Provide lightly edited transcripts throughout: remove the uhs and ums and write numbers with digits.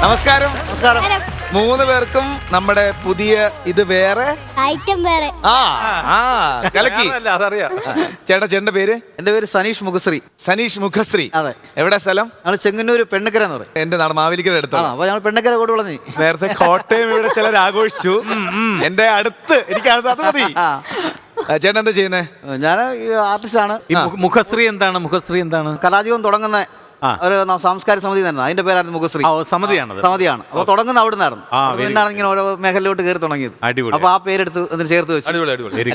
നമസ്കാരം. നമസ്കാരം. 3 പേർക്കും നമ്മുടെ പുതിയ ഇത് വേറെ ഐറ്റം വേറെ. കലക്കി. അതറിയാം. ചേട്ടന്റെ പേര്? എന്റെ പേര് സനീഷ് മുഖശ്രീ. സനീഷ് മുഖശ്രീ. അതെ. എവിടെ സ്ഥലം? ഞങ്ങൾ ചെങ്ങന്നൂര് പെണ്ണക്കര എന്ന് പറയും. എന്റെ നാട് മാവേലിക്കര അടുത്താണ്. അപ്പൊ ഞങ്ങൾ പെണ്ണക്കര കൂടെ വളഞ്ഞു. നേരത്തെ കോട്ടയം ഇവിടെ ചിലർ ആഘോഷിച്ചു. എന്റെ അടുത്ത് എനിക്ക് അത് മതി. ചേട്ടൻ എന്താ ചെയ്യുന്നേ? ഞാൻ ആർട്ടിസ്റ്റ് ആണ്. മുഖശ്രീ എന്താണ്? മുഖശ്രീ എന്താണ്? കലാജീവൻ തുടങ്ങുന്ന ഒരു സാംസ്കാരിക സമിതി തന്നെ. അതിന്റെ പേരായിരുന്നു മുഖശ്രീ. സമിതിയാണ്. അപ്പൊ തുടങ്ങുന്ന അവിടെ നിന്നായിരുന്നു. പിന്നാണ് ഇങ്ങനെ ഓരോ മേഖലയിലോട്ട് കയറി തുടങ്ങിയത്. അടിപൊളി. അപ്പൊ ആ പേരെടുത്ത് അതിന് ചേർത്ത് വെച്ചു.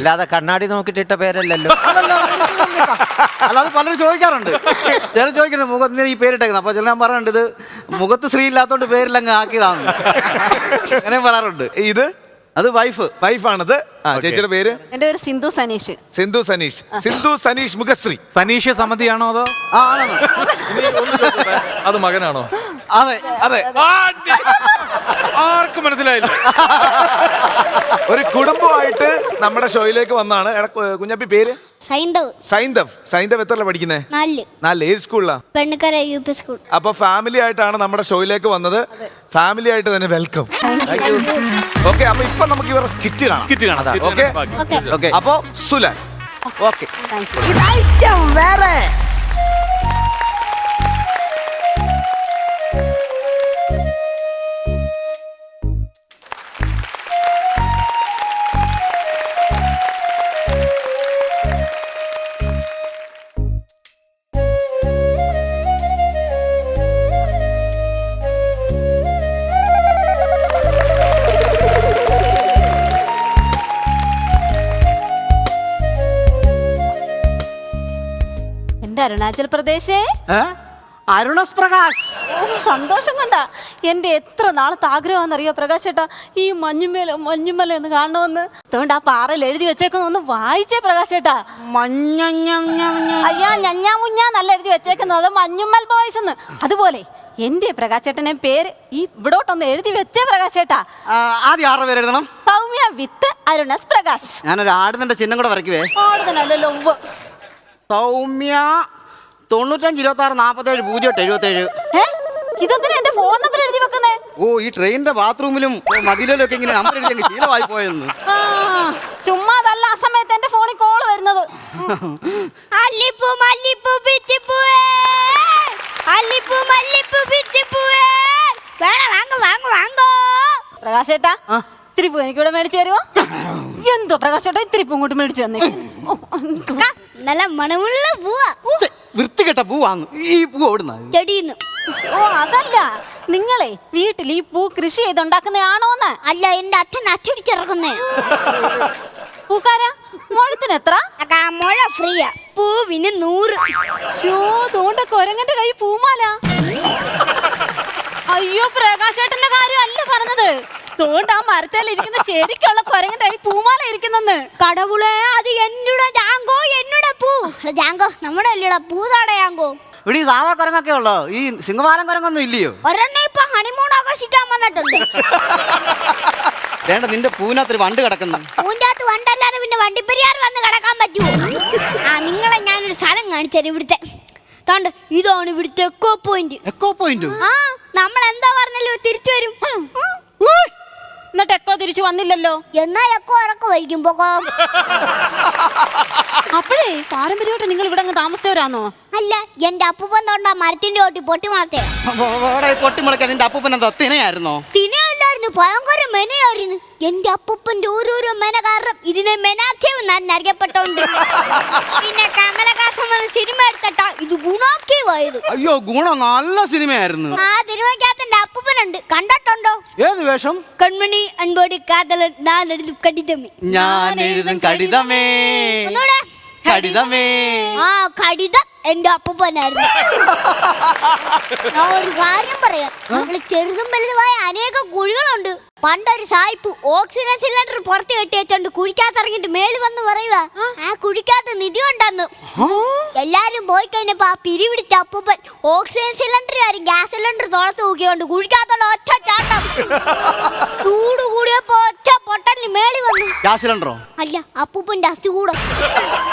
അല്ലാതെ കണ്ണാടി നോക്കിട്ടിട്ട പേരല്ലല്ലോ. അല്ലാതെ പലരും ചോദിക്കാറുണ്ട്. ചിലർ ചോദിക്കണേ മുഖത്തിന് ഈ പേരിട്ടേക്കുന്നത്. അപ്പൊ ചില ഞാൻ പറയാറുണ്ട് ഇത് മുഖത്ത് സ്ത്രീ ഇല്ലാത്തോണ്ട് പേരിലങ്ങ് ആക്കിയതാണ്. അങ്ങനെ പറയാറുണ്ട്. ഇത് അത് വൈഫാണത്. ചേച്ചിയുടെ പേര്? എന്റെ പേര് സിന്ധു സനീഷ്. സിന്ധു സനീഷ്. സിന്ധു സനീഷ് മുഖശ്രീ. സനീഷ് സമിതിയാണോ അതോ? അത് മകനാണോ? അതെ അതെ. ആർക്കും മനസ്സിലായില്ല. ഒരു കുടുംബമായിട്ട് നമ്മുടെ ഷോയിലേക്ക് വന്നാണ്. കുഞ്ഞപ്പി പേര്? സൈന്ധവ് എത്രല്ല പഠിക്കുന്നേ? 4. ഏത് സ്കൂളിലാ? പെണ്ണക്കര UP സ്കൂൾ. അപ്പൊ ഫാമിലി ആയിട്ടാണ് നമ്മുടെ ഷോയിലേക്ക് വന്നത്. ഫാമിലി ആയിട്ട് തന്നെ വെൽക്കം. ഓക്കെ. അപ്പൊ ഇപ്പൊ നമുക്ക് ഇവരുടെ സ്കിറ്റ് കാണാം. ഓക്കെ. അപ്പൊ സുലൻ. ഓക്കെ. വേറെ അരുണാചൽ പ്രദേശേ. അരുണസ് പ്രകാശ്. സന്തോഷം കൊണ്ടാ. എന്റെ എത്ര നാളത്തെ ആഗ്രഹമാണെന്നറിയോ പ്രകാശ് ചേട്ടാ, ഈ മഞ്ഞുമല എന്ന് കാണണമെന്ന്. അതുകൊണ്ട് ആ പാറയിൽ എഴുതി വെച്ചേക്കുന്ന ഒന്ന് വായിച്ചേ പ്രകാശ് ചേട്ടാ. അയ്യാ ഞഞ്ഞാ നല്ല എഴുതി വെച്ചേക്കുന്നത്. അത് മഞ്ഞുമ്മൽ ബോയ്സ് എന്ന്. അതുപോലെ എന്റെ പ്രകാശ് ചേട്ടനെ പേര് ഈ ഇവിടോട്ടൊന്ന് എഴുതി വെച്ചേ പ്രകാശ് ചേട്ടാ. ആദ്യം 6 പേര് എഴുതണം. സൗമ്യ വിത്ത് അരുണസ് പ്രകാശ്. ഞാനൊരു ആടുന്നതിന്റെ ചിഹ്നം കൂടെ വരയ്ക്കുവേ. ആടുതനല്ലോ. സൗമ്യ 9526470877. ഇതെന്തിനാ എന്റെ ഫോൺ നമ്പർ എഴുതി വെക്കുന്നേ? ഓ, ഈ ട്രെയിനിന്റെ ബാത്റൂമിലും മതിലിലും ഒക്കെ ഇങ്ങനെ നമ്പർ എഴുതി ശീലമായി പോയെന്ന്. ചുമ്മാതല്ല, ആ സമയത്ത് എന്റെ ഫോണിൽ കോള് വരുന്നത്. പ്രകാശേട്ടാ ഇത്തിരി പൂ എനിക്കിവിടെ മേടിച്ചു തരുമോ? എന്തോ പ്രകാശേട്ടാ ഇത്തിരി പൂ ഇങ്ങോട്ട് മേടിച്ചു തന്നെ. നല്ല മണമുള്ള പൂവാ. വൃത്തികെട്ട പൂവാന്ന്. ഈ പൂ ഓടുന്ന ചെടിന്ന്. ഓ അതല്ല, നിങ്ങളെ വീട്ടിൽ ഈ പൂ കൃഷി ചെയ്തുണ്ടാക്കുന്നതാണോന്ന്? അല്ല, എന്റെ അച്ഛൻ അച്ചടിച്ചിറക്കുന്നേ. പൂക്കാരാ മുഴത്തിന് എത്ര? മുഴ ഫ്രീയാ, പൂവിന് 100. തോണ്ട കൊരങ്ങന്റെ കൈ പൂമാല. അയ്യോ പ്രകാശേട്ടന്റെ കാര്യം അല്ല പറഞ്ഞത്. തോണ്ട ആ മരത്തേലിരിക്കുന്ന ശരിക്കുള്ള കൊരങ്ങന്റെ കൈ പൂമാല ഇരിക്കുന്നെന്ന്. കടവുളെ, അത് എന്നോട് ജാങ്കോ, എന്നോട് പൂ ജാങ്കോ, നമ്മുടെ അല്ലടാ പൂതാട ജാങ്കോ. ഇവിടെ ഈ സാധാ കുരങ്ങൊക്കെ ഉള്ളോ? ഈ സിംഹവാലം കുരങ്ങൊന്നും ഇല്ലയോ? ഒരെണ്ണ ഇപ്പൊ ഹണിമൂൺ ആഘോഷിക്കാൻ വന്നിട്ടുണ്ട്. വേണ്ട, നിന്റെ പൂവിനകത്തൊരു വണ്ട് കിടക്കുന്നു. പൂവിന്റെ അകത്ത് വണ്ടല്ലാതെ പിന്നെ വണ്ടിപ്പെരിയാർ വന്ന് കിടക്കാൻ പറ്റുമോ? നിങ്ങളെ ഞാനൊരു സ്ഥലം കാണിച്ചത്. ഇവിടുത്തെ താണ്ട് ഇതാണ് ഇവിടുത്തെ എക്കോ പോയിന്റ്. Echo point? നമ്മൾ എന്താ പറഞ്ഞല്ലോ തിരിച്ചു വരും. എന്നിട്ട് എക്കോ തിരിച്ചു വന്നില്ലല്ലോ. എന്നാ എക്കോ ഇറക്കു കഴിക്കുമ്പോ അപ്പോഴേ പാരമ്പര്യമായിട്ട് നിങ്ങൾ ഇവിടെ അങ്ങ് താമസിച്ചവരാന്നോ? അല്ല, എന്റെ അപ്പൂപ്പൻ തോണ്ടാ മരത്തിന്റെ ഓട്ടി പൊട്ടിമുളത്തെ. പൊട്ടിമുളക്കാൻ നിന്റെ അപ്പൂപ്പൻ എന്താ തിനയായിരുന്നോ? തിനയല്ലായിരുന്നു, ഭയങ്കര മെനയായിരുന്നു. എന്റെ അപ്പൂപ്പന്റെ ഓരോരോ മെന കാരണം ഇതിനെ മെനാക്കേവ് അറിയപ്പെട്ടോണ്ട്. പിന്നെ കമലഹാസൻ സിനിമ എടുത്തിട്ടാ ഇത് ഗുണാക്കേവായത്. അയ്യോ, ഗുണം നല്ല സിനിമയായിരുന്നു. ആ സിനിമക്കകത്ത് എന്റെ അപ്പൂപ്പനുണ്ട്, കണ്ടിട്ടുണ്ടോ? ഏത് വേഷം? കൺമണി അൻപോടി കാതലൻ ഞാൻ എഴുതും കടിതമേ. ഞാൻ എഴുതും കടിതമേ. കടിതമേ. ആ കടിതം എന്റെ അപ്പൂപ്പനായിരുന്നു. ഞാൻ ഒരു കാര്യം പറയാം, നമ്മള് ചെറുതും വലുതുമായ അനേക കുഴികളുണ്ട്. പണ്ടൊരു സായിപ്പ് ഓക്സിജൻ സിലിണ്ടർ പുറത്ത് കെട്ടി വെച്ചോണ്ട് കുഴിക്കാത്തിറങ്ങിട്ട് മേളിൽ വന്ന് പറയുക ആ കുഴിക്കാത്ത നിധി ഉണ്ടെന്ന്. എല്ലാരും പോയി കഴിഞ്ഞപ്പോ ആ പിരിവിടിച്ച അപ്പൂപ്പൻ ഓക്സിജൻ സിലിണ്ടർ ആരും ഗ്യാസ് സിലിണ്ടർ തുളത്ത് നോക്കിയോണ്ട് കുഴിക്കാത്തോണ്ട് ഒറ്റ ചാട്ടം. ചൂട് കൂടിയപ്പോ ഒറ്റ പൊട്ടലിന് മേളി വന്നു. ഗ്യാസ് സിലിണ്ടറോ? അല്ല, അപ്പൂപ്പന്റെ അസ്ഥികൂടം.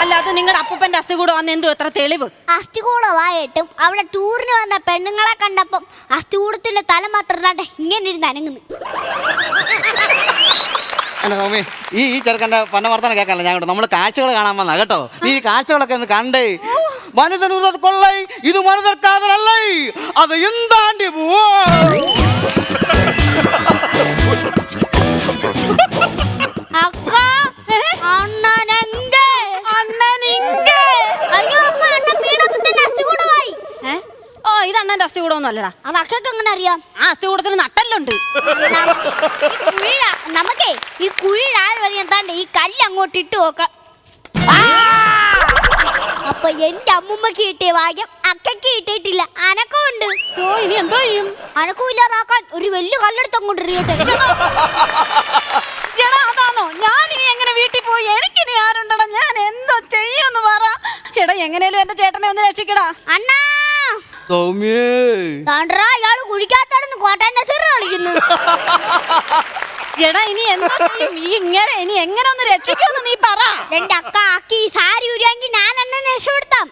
അല്ലാതെ നിങ്ങളുടെ അപ്പൂപ്പന്റെ അസ്ഥി കൂടെ വന്ന് എന്തോ എത്ര തെളിവ്? അസ്ഥികൂടമായിട്ടും അവിടെ ടൂറിന് വന്ന പെണ്ണുങ്ങളെ കണ്ടപ്പം അസ്ഥികൂടത്തിന്റെ തല മാത്രം ഇടാണ്ട് ഇങ്ങനെ ഇരുന്ന് അനങ്ങുന്നു. എന്നെ സൗമ്യ, ഈ ചെറുക്കൻ്റെ പന്ന വർത്തനം കേൾക്കാനല്ല ഞാൻ കേട്ടോ. നമ്മൾ കാഴ്ചകൾ കാണാൻ വന്നാ കേട്ടോ. നീ ഈ കാഴ്ചകളൊക്കെ ഒന്ന് കണ്ടേ. മനുഷ്യനുള്ളത് കൊള്ളൈ, ഇത് മനുഷ്യർ കാതലല്ലേ, അത് എന്താണ്ടി പോവോ. അക്ക, അണ്ണനെങ്കെ? അയ്യോ അപ്പ, അണ്ണൻ വീണപ്പോ തന്നെ അസ്ഥികൂടമായി. ഓ, ഇത് അണ്ണന്റെ അസ്ഥി കൂടെ ഒന്നും അല്ലടാ. അത് അക്കക്ക് എങ്ങനെ അറിയാം? ആ അസ്ഥി കൂടത്തിന് നട്ടല്ലുണ്ട്. നമുക്കേ ഈ കുഴിയുടെ ആഴ് വരെ എന്താണ്ട് ഈ കല്ല് അങ്ങോട്ട് ഇട്ട് നോക്കാം. അപ്പൊ എന്റെ അമ്മുമ്മക്ക് കിട്ടിയ ഭാഗ്യം അക്കയ്ക്ക് കിട്ടിയിട്ടില്ല. അനക്കമുണ്ട്. ഓ, ഇനി എന്തോ ചെയ്യും? അനക്കം ഇല്ലാതാക്കാൻ ഒരു വലിയ കല്ലെടുത്ത് അങ്ങോട്ട് എറിയട്ടെ. എടാ, അതാണോ? ഞാൻ ഇനി എങ്ങനെ വീട്ടിൽ പോയി? എനിക്കിനി ആരുണ്ടടാ? ഞാൻ എന്തോ ചെയ്യുമെന്ന് പറ. എടാ, എങ്ങനെയാലും എന്റെ ചേട്ടനെ ഒന്ന് രക്ഷിക്കടാ. അണ്ണാ, സൗമ്യേ, താണ്ടറാ ഇയാള് കുഴിക്കാത്തടന്ന് കോട്ടന്റെ സിറ് കളിക്കുന്നു. എടാ, ഇനി എന്തോ ചെയ്യും? ഈ ഇങ്ങനെ ഇനി എങ്ങനെ ഒന്ന് രക്ഷിക്കുമെന്ന് നീ പറ. എന്റെ അക്ക ആക്കി സാരി ഉരിയാങ്കി ഞാൻ എന്നെ രക്ഷപ്പെടുത്താം.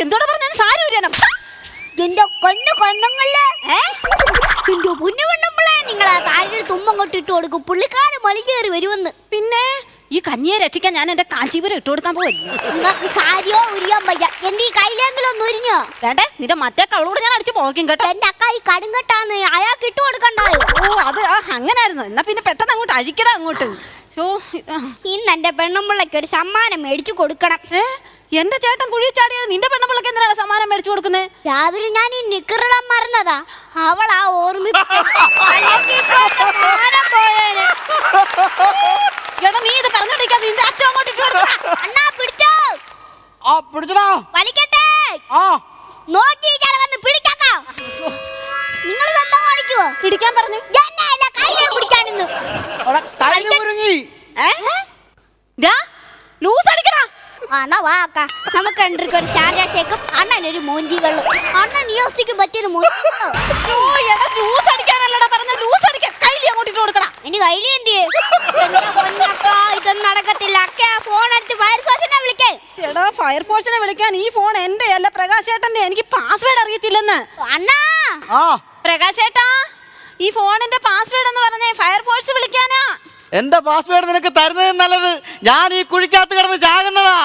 എന്തോടെ പറഞ്ഞ സാരി ഉരിയാനം? എന്റെ കൊന്നു കൊന്നങ്ങള് എന്റെ പൊന്നു കൊന്നപ്പളെ നിങ്ങളെ കാലിൽ തുമ്പം കൊട്ടിട്ട് കൊടുക്കും. പുള്ളിക്കാരൻ മളികേറി വരുമെന്ന്. പിന്നെ ഈ കഞ്ഞിയെ രക്ഷിക്കാൻ ഞാൻ എന്റെ കാഞ്ചീപുരം ഇട്ട് കൊടുക്കാൻ പോവില്ല. നിങ്ങൾക്ക് സാരിയോ ഉരിയാൻ വയ്യ. എന്റെ ഈ കയ്യിലെങ്കിലും ഒന്ന് ഉരിഞ്ഞോ? വേണ്ടേ, നിന്റെ മറ്റേ കവളോട് ഞാൻ അടിച്ചു പോക്കും കേട്ടോ. എന്റെ അക്ക ഈ കടുങ്കട്ടാന്ന് അയാൾക്ക് ഇട്ട് കൊടുക്കണ്ടായോ? ഓ, അത് അങ്ങനായിരുന്നു. എന്നാ പിന്നെ പെട്ടെന്ന് അങ്ങോട്ട് അഴിക്കടാ അങ്ങോട്ട്. ഇന്ന് എന്റെ പെണ്ണുമ്പിള്ളക്ക് ഒരു സമ്മാനം മേടിച്ചു കൊടുക്കണം. എന്റെ ചേട്ടൻ കുഴി ചാടിയത് നിന്റെ പെണ്ണുപിള്ളക്ക് എന്തിനാണ് സമ്മാനം മേടിച്ചു കൊടുക്കുന്നത്? രാവിലെ ഞാൻ ഈ നിക്കറിടാൻ മറന്നതാ. അവളാ എടാ, നീ ഇത് പറഞ്ഞോണ്ടിരിക്കാ. നിന്റെ അച്ഛൻ അങ്ങോട്ട് ഇട്ട് കൊടുക്കടാ. അണ്ണാ പിടിച്ചോ? ആ പിടിച്ചടാ. വലിക്കട്ടെ. ആ നോക്കി വന്ന് പിടിക്കാക്ക. നിങ്ങൾ എന്താ കാണിക്കുവോ? പിടിക്കാൻ പറഞ്ഞു. കയ്യെ പിടിക്കാനിന്ന് കഴിഞ്ഞു മുരുങ്ങി. ലൂസ് അടിക്കടാ. എന്നാ വാ അക്ക, നമുക്ക് രണ്ടർക്ക് ഒരു ഷാജാ ഷേക്കും അണ്ണനൊരു മോഞ്ചി വെള്ളം. അണ്ണൻ ന്യൂസിക്ക് പറ്റിയൊരു ലൂസ് അടിക്കാനല്ലടാ പറഞ്ഞ. ലൂസ് അടിക്കാൻ കയ്യിൽ അങ്ങോട്ട് ഇട്ട് കൊടുക്കടാ. ഇനി കയ്യിൽ എന്ത് ഇതൊന്നും നടക്കത്തില്ല. അക്ക ഫോൺ എടുത്ത് ഫയർഫോഴ്സിനെ വിളിക്കേ. എടാ, ഫയർഫോഴ്സിനെ വിളിക്കാൻ ഈ ഫോൺ എന്റെ അല്ല പ്രകാശേട്ടന്റെ. എനിക്ക് പാസ്വേഡ് അറിയത്തില്ലെന്ന്. അണ്ണാ, ആ പ്രകാശേട്ടാ, ഈ ഫോണിന്റെ പാസ്വേഡ് എന്ന് പറഞ്ഞേ ഫയർഫോഴ്സ് വിളിക്കാനാ. എന്റെ പാസ്വേഡ് നിനക്ക് തരുന്നത് നല്ലത്. ഞാൻ ഈ കുഴിക്കകത്ത് കിടന്ന് ചാകുന്നതാ.